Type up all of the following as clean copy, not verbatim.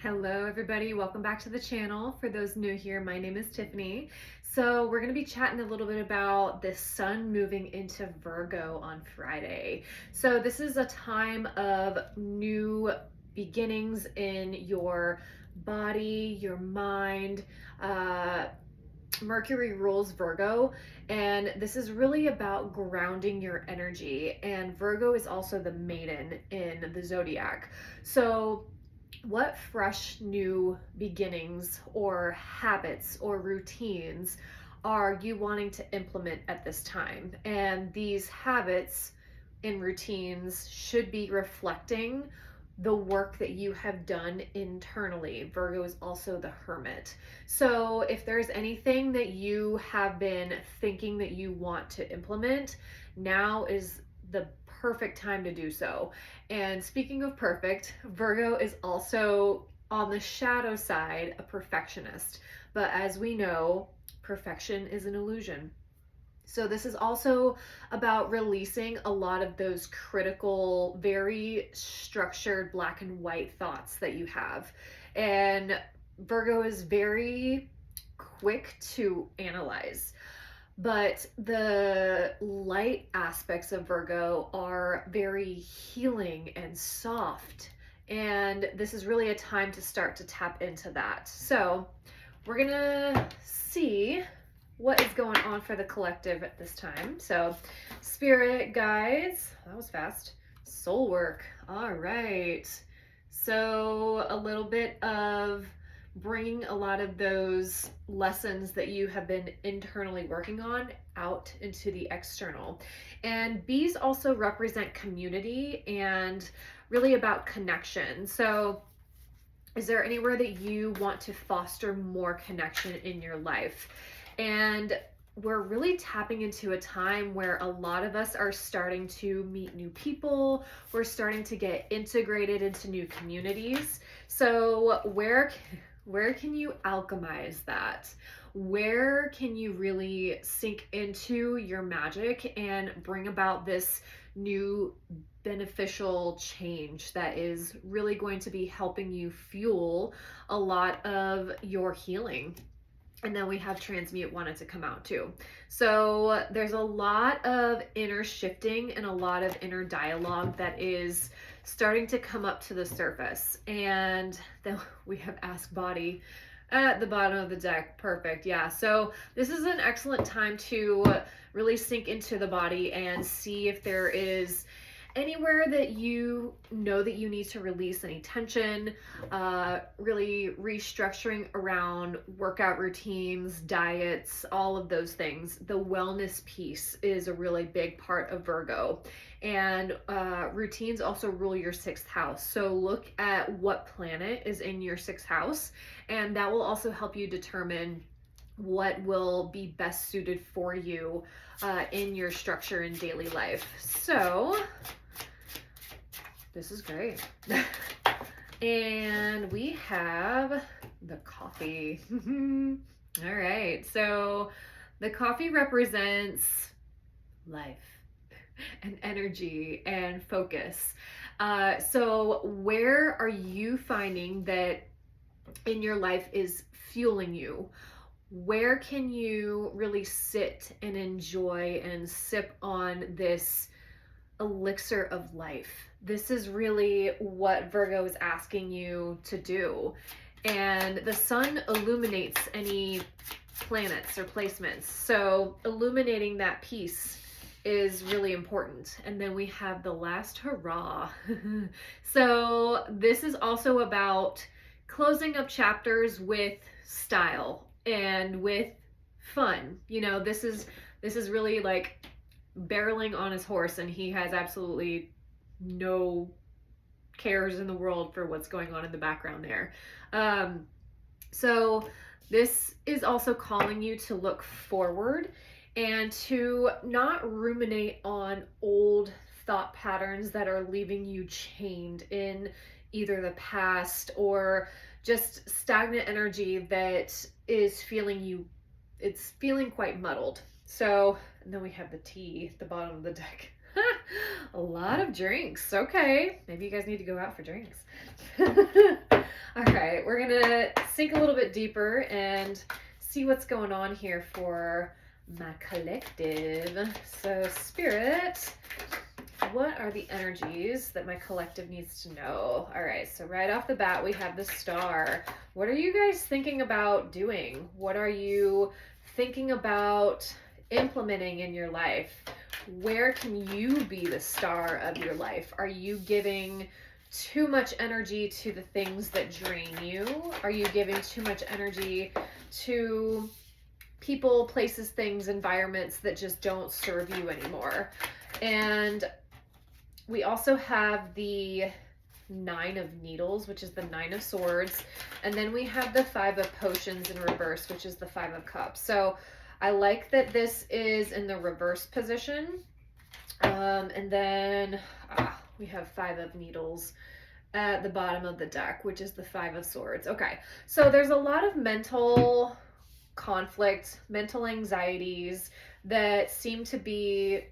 Hello everybody, welcome back to the channel. For those new here, my name is Tiffany. So we're going to be chatting a little bit about the sun moving into Virgo on Friday. So this is a time of new beginnings in your body, your mind. Mercury rules Virgo, and this is really about grounding your energy. And Virgo is also the maiden in the zodiac. So what fresh new beginnings or habits or routines are you wanting to implement at this time? And these habits and routines should be reflecting the work that you have done internally. Virgo is also the hermit. So if there's anything that you have been thinking that you want to implement, now is the perfect time to do so. And speaking of perfect, Virgo is also on the shadow side a perfectionist. But as we know, perfection is an illusion. So this is also about releasing a lot of those critical, very structured black and white thoughts that you have. And Virgo is very quick to analyze. But the light aspects of Virgo are very healing and soft. And this is really a time to start to tap into that. So we're gonna see what is going on for the collective at this time. So spirit guides, that was fast. Soul work, all right. So a little bit of bringing a lot of those lessons that you have been internally working on out into the external. And bees also represent community and really about connection. So is there anywhere that you want to foster more connection in your life? And we're really tapping into a time where a lot of us are starting to meet new people. We're starting to get integrated into new communities. So where can you alchemize that? Where can you really sink into your magic and bring about this new beneficial change that is really going to be helping you fuel a lot of your healing? And then we have transmute wanted to come out too. So there's a lot of inner shifting and a lot of inner dialogue that is starting to come up to the surface. And then we have ask body at the bottom of the deck. Perfect. Yeah. So this is an excellent time to really sink into the body and see if there is anywhere that you know that you need to release any tension, really restructuring around workout routines, diets, all of those things. The wellness piece is a really big part of Virgo. And routines also rule your sixth house. So look at what planet is in your sixth house, and that will also help you determine what will be best suited for you in your structure in daily life. So this is great. And we have the coffee. All right. So the coffee represents life and energy and focus. So where are you finding that in your life is fueling you? Where can you really sit and enjoy and sip on this elixir of life? This is really what Virgo is asking you to do. And the sun illuminates any planets or placements. So illuminating that piece is really important. And then we have the last hurrah. So this is also about closing up chapters with style and with fun. You know, this is really like barreling on his horse, and he has absolutely no cares in the world for what's going on in the background there. So this is also calling you to look forward and to not ruminate on old thought patterns that are leaving you chained in either the past or just stagnant energy that is it's feeling quite muddled. So, and then we have the tea at the bottom of the deck. A lot of drinks. Okay, maybe you guys need to go out for drinks. All right, we're gonna sink a little bit deeper and see what's going on here for my collective. So Spirit, what are the energies that my collective needs to know? All right, so right off the bat, we have the Star. What are you guys thinking about doing? What are you thinking about implementing in your life? Where can you be the star of your life? Are you giving too much energy to the things that drain you? Are you giving too much energy to people, places, things, environments that just don't serve you anymore? And we also have the Nine of Needles, which is the Nine of Swords. And then we have the Five of Potions in reverse, which is the Five of Cups. So I like that this is in the reverse position. And then we have Five of Needles at the bottom of the deck, which is the Five of Swords. Okay, so there's a lot of mental conflict, mental anxieties that seem to be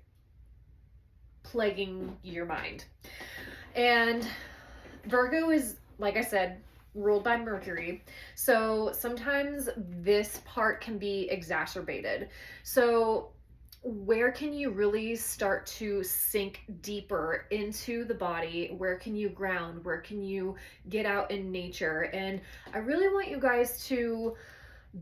plaguing your mind. And Virgo is, like I said, ruled by Mercury. So sometimes this part can be exacerbated. So where can you really start to sink deeper into the body? Where can you ground? Where can you get out in nature? And I really want you guys to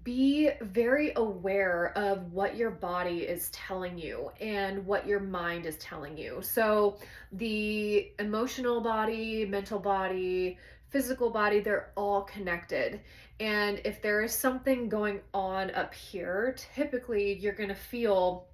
be very aware of what your body is telling you and what your mind is telling you. So the emotional body, mental body, physical body, they're all connected. And if there is something going on up here, typically you're going to feel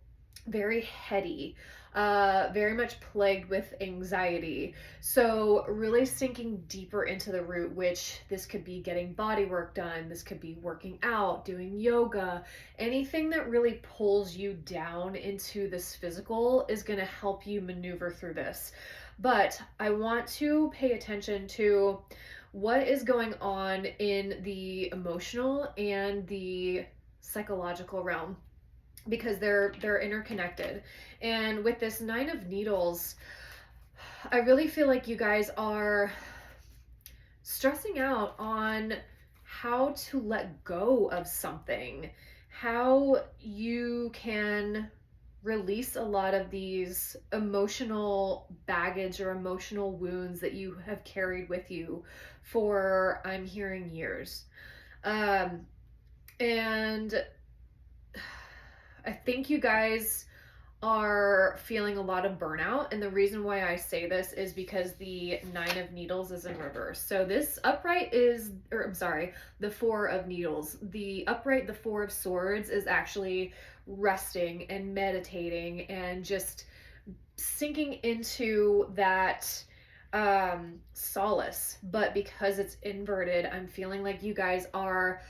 very heady, very much plagued with anxiety. So really sinking deeper into the root, which this could be getting body work done, this could be working out, doing yoga, anything that really pulls you down into this physical is going to help you maneuver through this. But I want to pay attention to what is going on in the emotional and the psychological realm, because they're interconnected. And with this Nine of Needles, I really feel like you guys are stressing out on how to let go of something, how you can release a lot of these emotional baggage or emotional wounds that you have carried with you for, I'm hearing, years. And I think you guys are feeling a lot of burnout. And the reason why I say this is because the Nine of Needles is in reverse. So this upright is, or I'm sorry, the Four of Needles. The upright, the Four of Swords, is actually resting and meditating and just sinking into that solace. But because it's inverted, I'm feeling like you guys are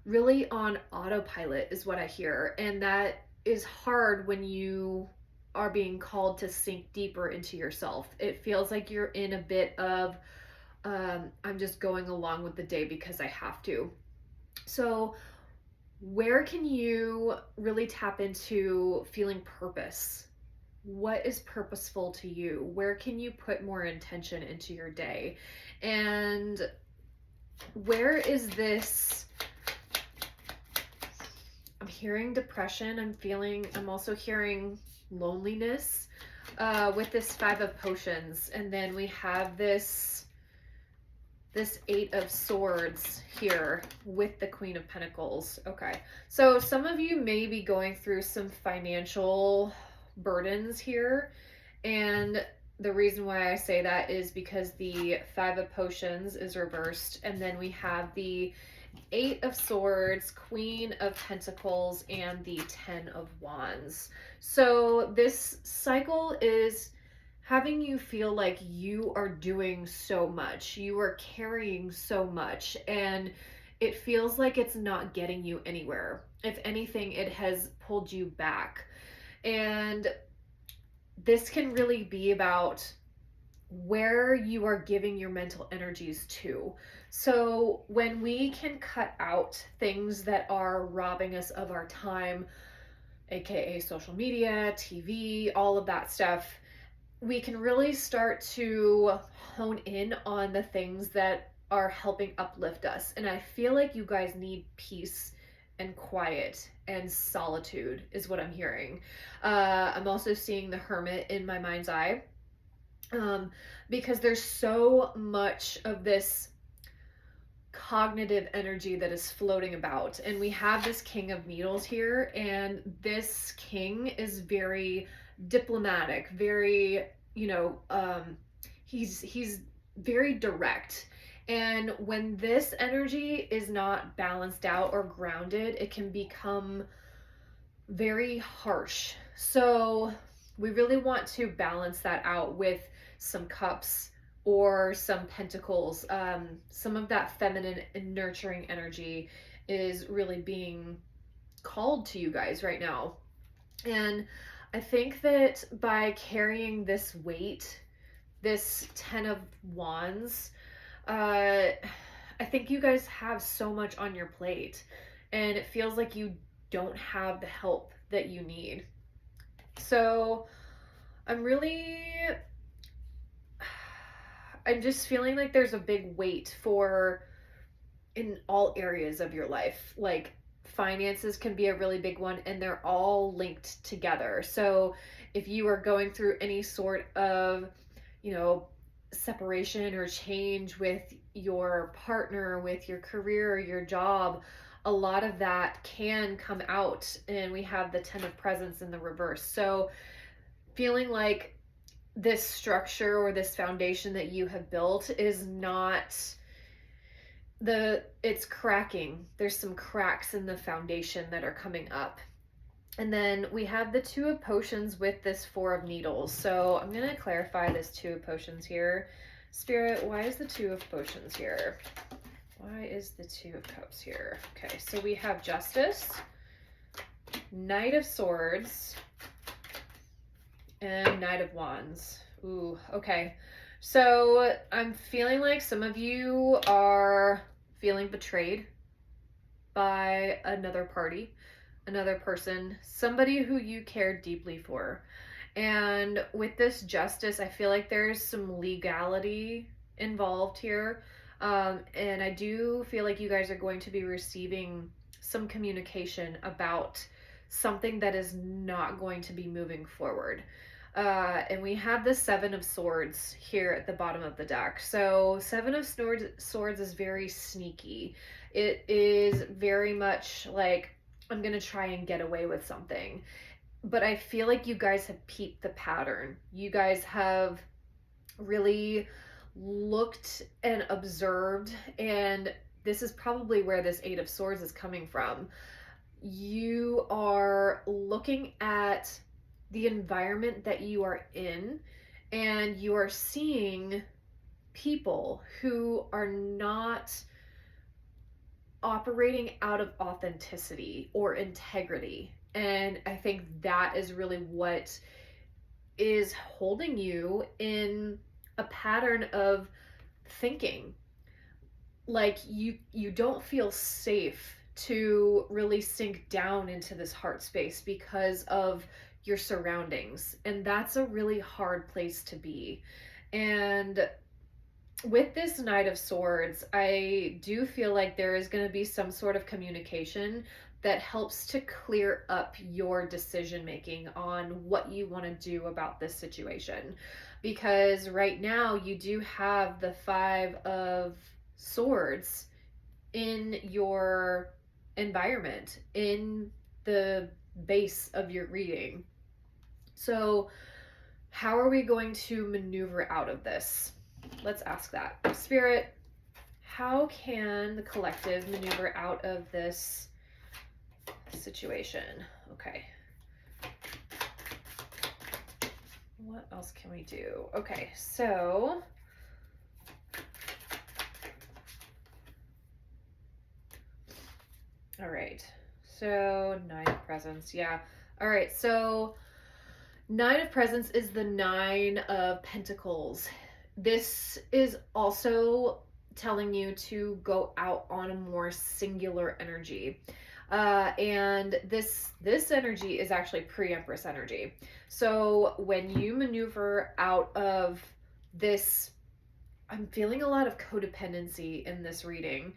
really on autopilot, is what I hear. And that is hard when you are being called to sink deeper into yourself. It feels like you're in a bit of, I'm just going along with the day because I have to. So where can you really tap into feeling purpose? What is purposeful to you? Where can you put more intention into your day? And where is this? I'm hearing depression. I'm also hearing loneliness with this Five of Potions. And then we have this Eight of Swords here with the Queen of Pentacles. Okay, so some of you may be going through some financial burdens here. And the reason why I say that is because the Five of Potions is reversed. And then we have the Eight of Swords, Queen of Pentacles, and the Ten of Wands. So this cycle is having you feel like you are doing so much, you are carrying so much, and it feels like it's not getting you anywhere. If anything, it has pulled you back. And this can really be about where you are giving your mental energies to. So when we can cut out things that are robbing us of our time, aka social media, TV, all of that stuff, we can really start to hone in on the things that are helping uplift us. And I feel like you guys need peace and quiet and solitude is what I'm hearing. I'm also seeing the Hermit in my mind's eye, because there's so much of this cognitive energy that is floating about. And we have this King of Needles here, and this king is very diplomatic, very, he's very direct. And when this energy is not balanced out or grounded, it can become very harsh. So we really want to balance that out with some cups or some pentacles. Some of that feminine and nurturing energy is really being called to you guys right now. And I think that by carrying this weight, this 10 of Wands, I think you guys have so much on your plate, and it feels like you don't have the help that you need. So I'm just feeling like there's a big weight in all areas of your life. Like finances can be a really big one, and they're all linked together. So if you are going through any sort of, separation or change with your partner, with your career, your job, a lot of that can come out. And we have the 10 of Presents in the reverse. So feeling like this structure or this foundation that you have built is not it's cracking. There's some cracks in the foundation that are coming up. And then we have the 2 of Potions with this 4 of Needles. So I'm going to clarify this 2 of Potions here. Spirit, why is the 2 of Potions here? Why is the 2 of Cups here? Okay, so we have Justice, Knight of Swords, and Knight of Wands. Ooh, okay. So I'm feeling like some of you are feeling betrayed by another party, another person, somebody who you care deeply for. And with this Justice, I feel like there's some legality involved here. And I do feel like you guys are going to be receiving some communication about something that is not going to be moving forward. And we have the 7 of Swords here at the bottom of the deck. So 7 of Swords is very sneaky. It is very much like, I'm going to try and get away with something. But I feel like you guys have peeped the pattern. You guys have really looked and observed, and this is probably where this 8 of Swords is coming from. You are looking at the environment that you are in, and you are seeing people who are not operating out of authenticity or integrity. And I think that is really what is holding you in a pattern of thinking. Like you don't feel safe to really sink down into this heart space because of your surroundings. And that's a really hard place to be. And with this Knight of Swords, I do feel like there is going to be some sort of communication that helps to clear up your decision making on what you want to do about this situation. Because right now you do have the 5 of Swords in your environment, in the base of your reading. So how are we going to maneuver out of this? Let's ask that. Spirit, how can the collective maneuver out of this situation? Okay. What else can we do? Okay, so all right. So 9 of Presents. Yeah. All right. So 9 of Presents is the 9 of Pentacles. This is also telling you to go out on a more singular energy. And this energy is actually pre-Empress energy. So when you maneuver out of this I'm feeling a lot of codependency in this reading.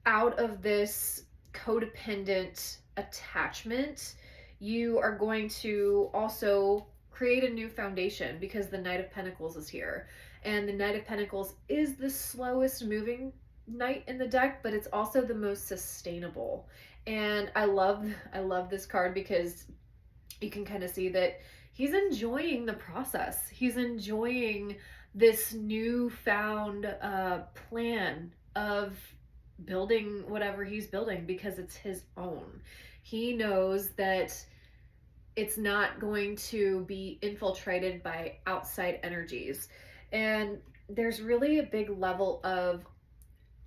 Out of this codependent attachment, you are going to also create a new foundation because the Knight of Pentacles is here. And the Knight of Pentacles is the slowest moving knight in the deck, but it's also the most sustainable. And I love this card because you can kind of see that he's enjoying the process. He's enjoying this newfound plan of building whatever he's building because it's his own. He knows that it's not going to be infiltrated by outside energies. And there's really a big level of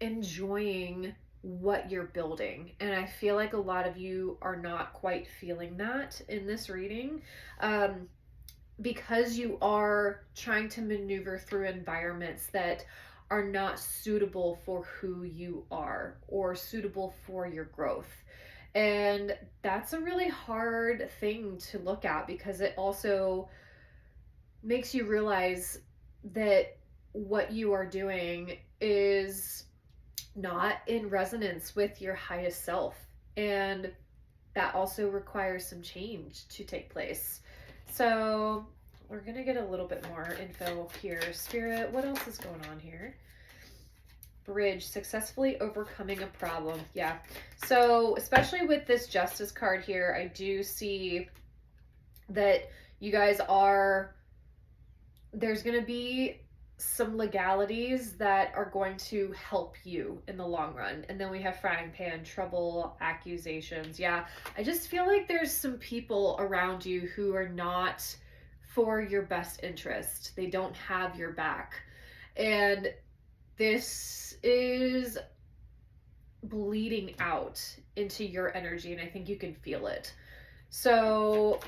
enjoying what you're building. And I feel like a lot of you are not quite feeling that in this reading. Because you are trying to maneuver through environments that are not suitable for who you are or suitable for your growth. And that's a really hard thing to look at because it also makes you realize that what you are doing is not in resonance with your highest self. And that also requires some change to take place. So we're going to get a little bit more info here. Spirit, what else is going on here? Bridge, successfully overcoming a problem. Yeah. So especially with this Justice card here, I do see that you guys are, there's going to be some legalities that are going to help you in the long run. And then we have frying pan, trouble, accusations. Yeah, I just feel like there's some people around you who are not for your best interest. They don't have your back. And this is bleeding out into your energy, and I think you can feel it. So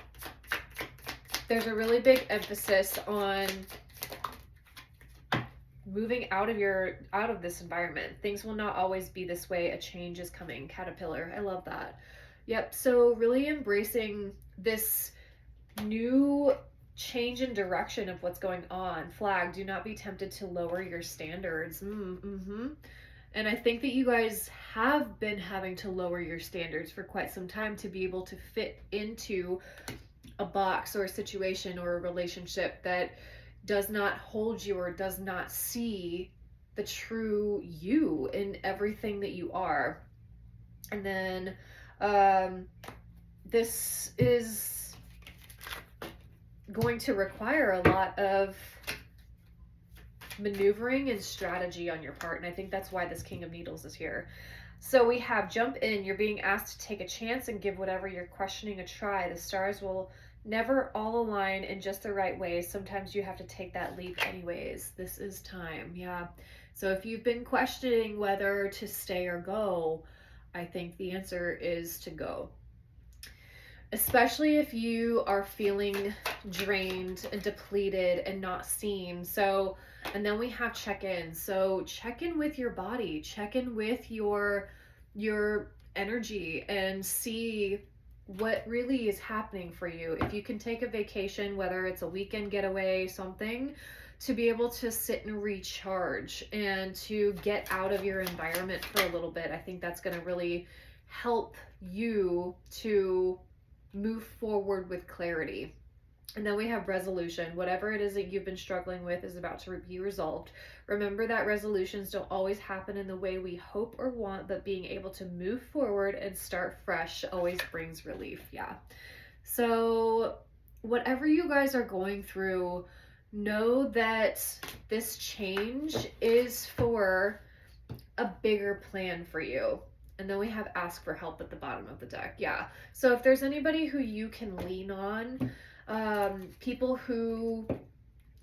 there's a really big emphasis on moving out of this environment. Things will not always be this way. A change is coming. Caterpillar, I love that. Yep. So really embracing this new change in direction of what's going on. Flag, do not be tempted to lower your standards. And I think that you guys have been having to lower your standards for quite some time to be able to fit into a box or a situation or a relationship that does not hold you or does not see the true you in everything that you are. And then this is going to require a lot of maneuvering and strategy on your part. And I think that's why this King of Needles is here. So we have jump in. You're being asked to take a chance and give whatever you're questioning a try. The stars will never all align in just the right way. Sometimes you have to take that leap anyways. This is time. Yeah. So if you've been questioning whether to stay or go, I think the answer is to go. Especially if you are feeling drained and depleted and not seen. So, and then we have check in. So check in with your body, check in with your energy and see what really is happening for you. If you can take a vacation, whether it's a weekend getaway, something, to be able to sit and recharge and to get out of your environment for a little bit, I think that's going to really help you to move forward with clarity. And then we have resolution. Whatever it is that you've been struggling with is about to be resolved. Remember that resolutions don't always happen in the way we hope or want, but being able to move forward and start fresh always brings relief. Yeah. So whatever you guys are going through, know that this change is for a bigger plan for you. And then we have ask for help at the bottom of the deck. Yeah. So if there's anybody who you can lean on, people who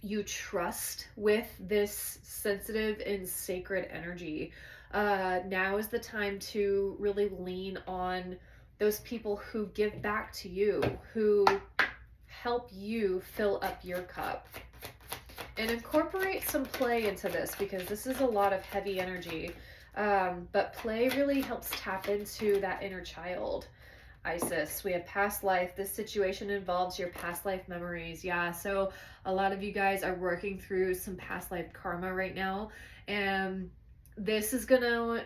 you trust with this sensitive and sacred energy, now is the time to really lean on those people who give back to you, who help you fill up your cup. And incorporate some play into this because this is a lot of heavy energy. But play really helps tap into that inner child. Isis. We have past life. This situation involves your past life memories. Yeah, so a lot of you guys are working through some past life karma right now. And this is going to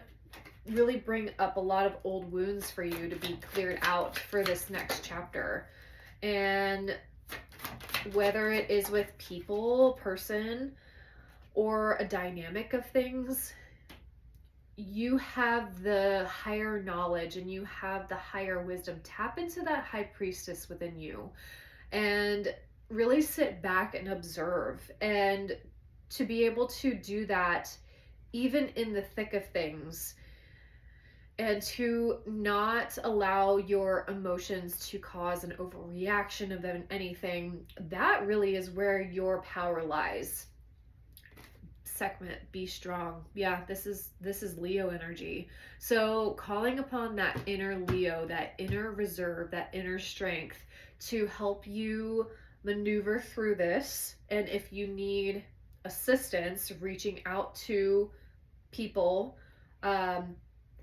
really bring up a lot of old wounds for you to be cleared out for this next chapter. And whether it is with people, person, or a dynamic of things, you have the higher knowledge and you have the higher wisdom. Tap into that high priestess within you and really sit back and observe. And to be able to do that even in the thick of things, and to not allow your emotions to cause an overreaction of anything, that really is where your power lies. Segment, be strong. Yeah, this is Leo energy. So calling upon that inner Leo, that inner reserve, that inner strength to help you maneuver through this. And if you need assistance, reaching out to people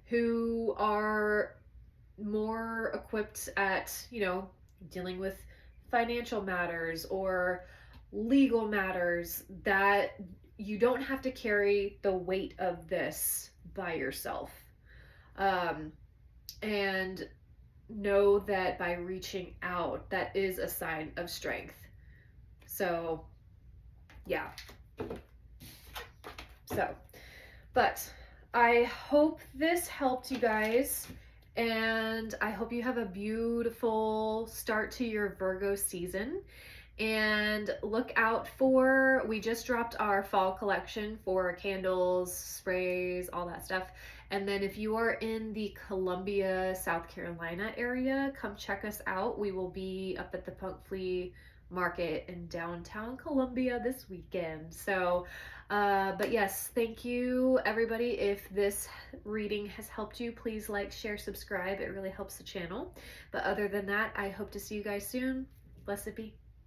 who are more equipped at, dealing with financial matters or legal matters, that you don't have to carry the weight of this by yourself. And know that by reaching out, that is a sign of strength. So, yeah. So, but I hope this helped you guys. And I hope you have a beautiful start to your Virgo season. And look out for, we just dropped our fall collection for candles, sprays, all that stuff. And then if you are in the Columbia, South Carolina area, come check us out. We will be up at the Punk Flea Market in downtown Columbia this weekend. So, but yes, thank you everybody. If this reading has helped you, please like, share, subscribe. It really helps the channel. But other than that, I hope to see you guys soon. Blessed be.